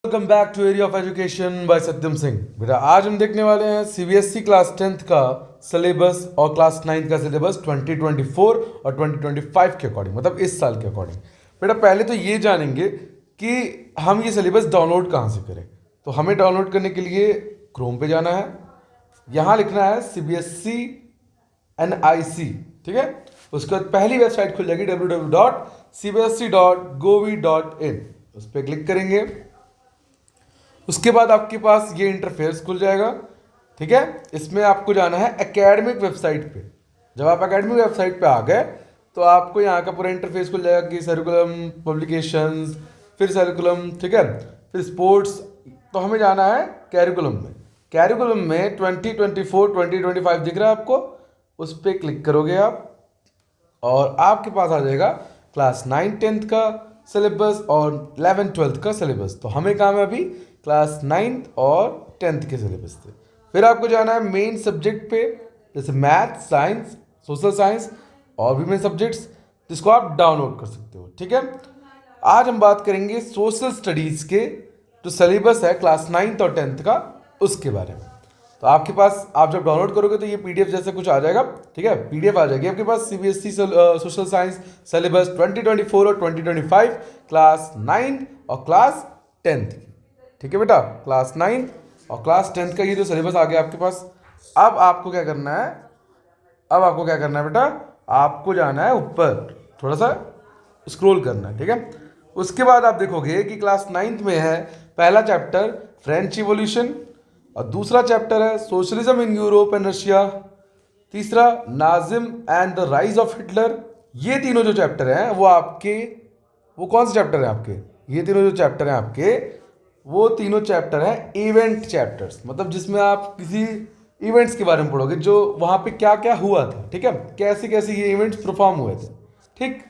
Welcome back to area of education by Satyam Singh. बेटा आज हम देखने वाले हैं सीबीएसई क्लास 10th का सिलेबस और क्लास 9th का सिलेबस 2024 और 2025 के अकॉर्डिंग, मतलब इस साल के अकॉर्डिंग। बेटा पहले तो ये जानेंगे कि हम ये सिलेबस डाउनलोड कहाँ से करें। तो हमें डाउनलोड करने के लिए क्रोम पे जाना है, यहाँ लिखना है CBSE NIC, ठीक है। उसके बाद पहली वेबसाइट खुल जाएगी www.cbse.gov.in, उस पर क्लिक करेंगे। उसके बाद आपके पास ये इंटरफेस खुल जाएगा, ठीक है। इसमें आपको जाना है एकेडमिक वेबसाइट पे। जब आप एकेडमिक वेबसाइट पे आ गए तो आपको यहाँ का पूरा इंटरफेस खुल जाएगा कि सरिकुलम, पब्लिकेशंस, फिर सरिकुलम, ठीक है, फिर स्पोर्ट्स। तो हमें जाना है कैरिकुलम में। कैरिकुलम में 2024-2025 दिख रहा है आपको, उस पर क्लिक करोगे आप और आपके पास आ जाएगा क्लास 9-10th का सिलेबस और 11th-12th का सिलेबस। तो हमें काम है अभी क्लास 9th और 10th के सिलेबस थे। फिर आपको जाना है मेन सब्जेक्ट पे, जैसे मैथ, साइंस, सोशल साइंस और भी मेन सब्जेक्ट्स, जिसको आप डाउनलोड कर सकते हो, ठीक है। आज हम बात करेंगे सोशल स्टडीज़ के जो सिलेबस है क्लास 9th और 10th का, उसके बारे में। तो आपके पास, आप जब डाउनलोड करोगे तो ये PDF जैसे कुछ आ जाएगा, ठीक है। PDF आ जाएगी आपके पास CBSE सोशल साइंस सिलेबस 2024 और 2025 क्लास 9 और क्लास 10th की, ठीक है बेटा। क्लास 9 और क्लास 10th का ये जो सिलेबस आ गया आपके पास। अब आपको क्या करना है, बेटा, आपको जाना है ऊपर, थोड़ा सा स्क्रॉल करना है, ठीक है। उसके बाद आप देखोगे कि क्लास 9th में है पहला चैप्टर फ्रेंच इवोल्यूशन, और दूसरा चैप्टर है socialism in Europe and Russia, तीसरा Nazism and the rise of Hitler. ये तीनों जो चैप्टर हैं वो कौन से चैप्टर हैं आपके? ये तीनों जो चैप्टर हैं आपके, वो तीनों चैप्टर हैं इवेंट चैप्टर्स, मतलब जिसमें आप किसी इवेंट्स के बारे में पढ़ोगे, जो वहाँ पे क्या क्या हुआ था, ठीक है, कैसे कैसे ये इवेंट्स परफॉर्म हुए थे, ठीक।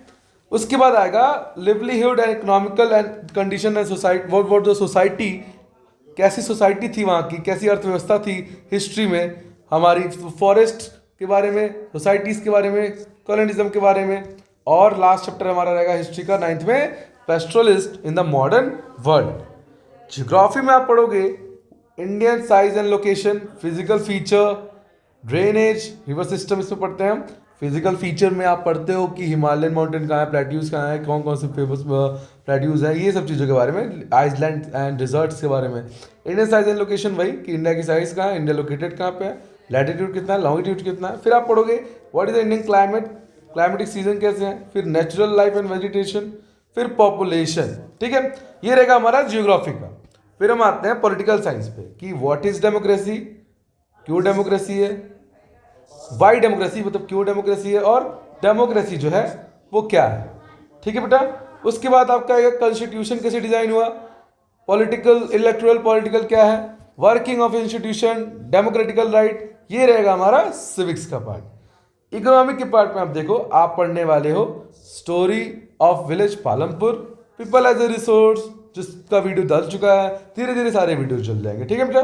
उसके बाद आएगा livelihood and economical and condition and society, what the society, कैसी सोसाइटी थी वहाँ की, कैसी अर्थव्यवस्था थी हिस्ट्री में हमारी, फॉरेस्ट के बारे में, सोसाइटीज़ के बारे में, कॉलोनिज्म के बारे में। और लास्ट चैप्टर हमारा रहेगा हिस्ट्री का 9th में, pastoralists in the modern world. Geography में आप पढ़ोगे Indian size and location, physical feature, drainage, river system, इसमें पढ़ते हैं हम। फिजिकल फीचर में आप पढ़ते हो कि हिमालयन माउंटेन कहाँ है, प्लेट्यूज कहाँ है, कौन कौन से फेमस प्लेट्यूज है, ये सब चीज़ों के बारे में, आइसलैंड एंड डिजर्ट्स के बारे में। इंडियन साइज एंड लोकेशन, वही कि इंडिया की साइज कहाँ है, इंडिया लोकेटेड कहाँ पे है, लैटिट्यूड कितना है, लॉन्गिट्यूड कितना है। फिर आप पढ़ोगे what is the Indian climate, climatic season कैसे हैं, फिर नेचुरल लाइफ एंड वेजिटेशन, फिर पॉपुलेशन, ठीक है। ये रहेगा हमारा जियोग्राफी का। फिर हम आते हैं पॉलिटिकल साइंस पे कि व्हाट इज डेमोक्रेसी, क्यों डेमोक्रेसी है, वाई डेमोक्रेसी, मतलब क्यों डेमोक्रेसी है, और डेमोक्रेसी जो है वो क्या है, ठीक है बेटा। उसके बाद आपका आएगा कॉन्स्टिट्यूशन कैसे डिजाइन हुआ, पॉलिटिकल, इलेक्टोरल पॉलिटिकल क्या है, working of institution, democratical right. ये रहेगा हमारा सिविक्स का पार्ट। इकोनॉमिक के पार्ट में आप देखो, आप पढ़ने वाले हो story of village Palampur, people as a resource, जिसका वीडियो डल चुका है, धीरे धीरे सारे वीडियो चल जाएंगे, ठीक है बेटा।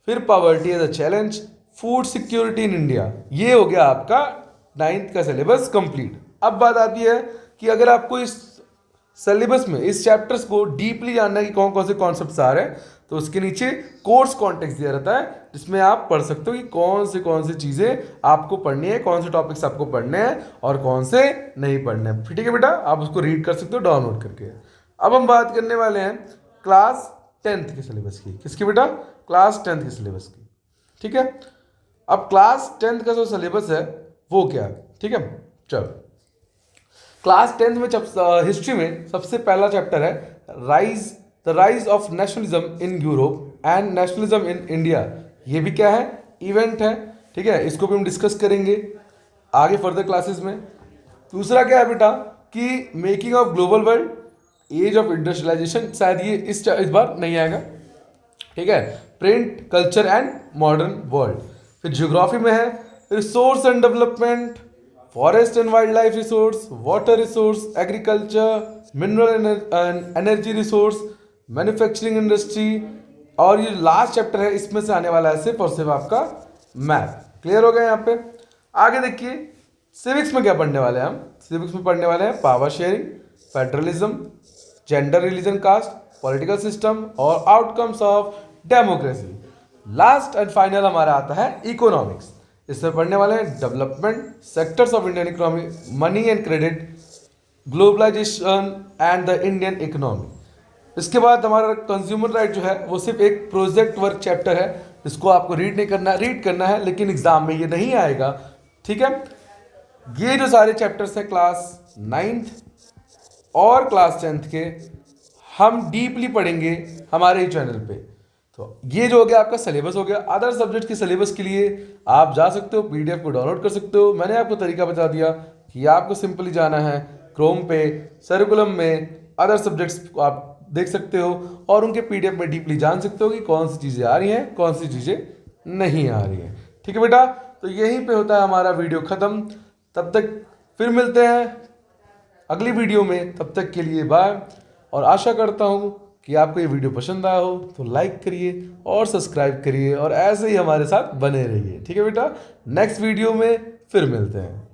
फिर poverty as a challenge, food security in India. ये हो गया आपका 9th का सिलेबस कंप्लीट। अब बात आती है कि अगर आपको इस सिलेबस में इस चैप्टर्स को डीपली जानना है कि कौन कौन से कॉन्सेप्ट्स आ रहे हैं, तो उसके नीचे कोर्स कॉन्टेक्स्ट दिया रहता है, जिसमें आप पढ़ सकते हो कि कौन सी चीज़ें आपको पढ़नी है, कौन से टॉपिक्स आपको पढ़ने हैं और कौन से नहीं पढ़ने हैं, ठीक है बेटा। आप उसको रीड कर सकते हो डाउनलोड करके। अब हम बात करने वाले हैं क्लास 10th के सिलेबस की। किसकी बेटा? क्लास 10th के सिलेबस की, ठीक है। अब क्लास 10th का जो सिलेबस है वो क्या है, ठीक है। चलो, क्लास 10th में हिस्ट्री में सबसे पहला चैप्टर है the rise of nationalism in Europe and nationalism in India. ये भी क्या है? इवेंट है, ठीक है। इसको भी हम डिस्कस करेंगे आगे फर्दर क्लासेस में। दूसरा क्या है बेटा कि making of global world, age of industrialisation, शायद ये इस बार नहीं आएगा, ठीक है। Print, culture and modern world. फिर ज्योग्राफी में है resource and development, forest and wildlife resource, water resource, agriculture, mineral and energy resource, manufacturing industry. और ये लास्ट चैप्टर है, इसमें से आने वाला है सिर्फ और सिर्फ आपका मैथ। क्लियर हो गया यहाँ पे? आगे देखिए सिविक्स में क्या पढ़ने वाले हैं हम। सिविक्स में पढ़ने वाले हैं power sharing, federalism, gender, religion, caste, political system और outcomes of democracy. Last and final हमारा आता है इकोनॉमिक्स। इसमें पढ़ने वाले हैं development, sectors of Indian economy, money and credit, globalisation and the Indian economy. इसके बाद हमारा कंज्यूमर राइट जो है वो सिर्फ एक प्रोजेक्ट वर्क चैप्टर है, इसको आपको रीड नहीं करना, रीड करना है लेकिन एग्जाम में ये नहीं आएगा, ठीक है। ये जो सारे चैप्टर्स हैं क्लास 9th और क्लास 10th के हम डीपली पढ़ेंगे हमारे ही चैनल पे। तो ये जो हो गया आपका सिलेबस हो गया। अदर सब्जेक्ट के सिलेबस के लिए आप जा सकते हो, पीडीएफ को डाउनलोड कर सकते हो। मैंने आपको तरीका बता दिया कि आपको सिंपली जाना है क्रोम पे, सर्कुलम में अदर सब्जेक्ट्स को आप देख सकते हो और उनके पीडीएफ में डीपली जान सकते हो कि कौन सी चीज़ें आ रही हैं, कौन सी चीज़ें नहीं आ रही हैं, ठीक है बेटा। तो यहीं पे होता है हमारा वीडियो ख़त्म। तब तक फिर मिलते हैं अगली वीडियो में, तब तक के लिए बाय। और आशा करता हूँ कि आपको ये वीडियो पसंद आया हो तो लाइक करिए और सब्सक्राइब करिए और ऐसे ही हमारे साथ बने रहिए, ठीक है बेटा। नेक्स्ट वीडियो में फिर मिलते हैं।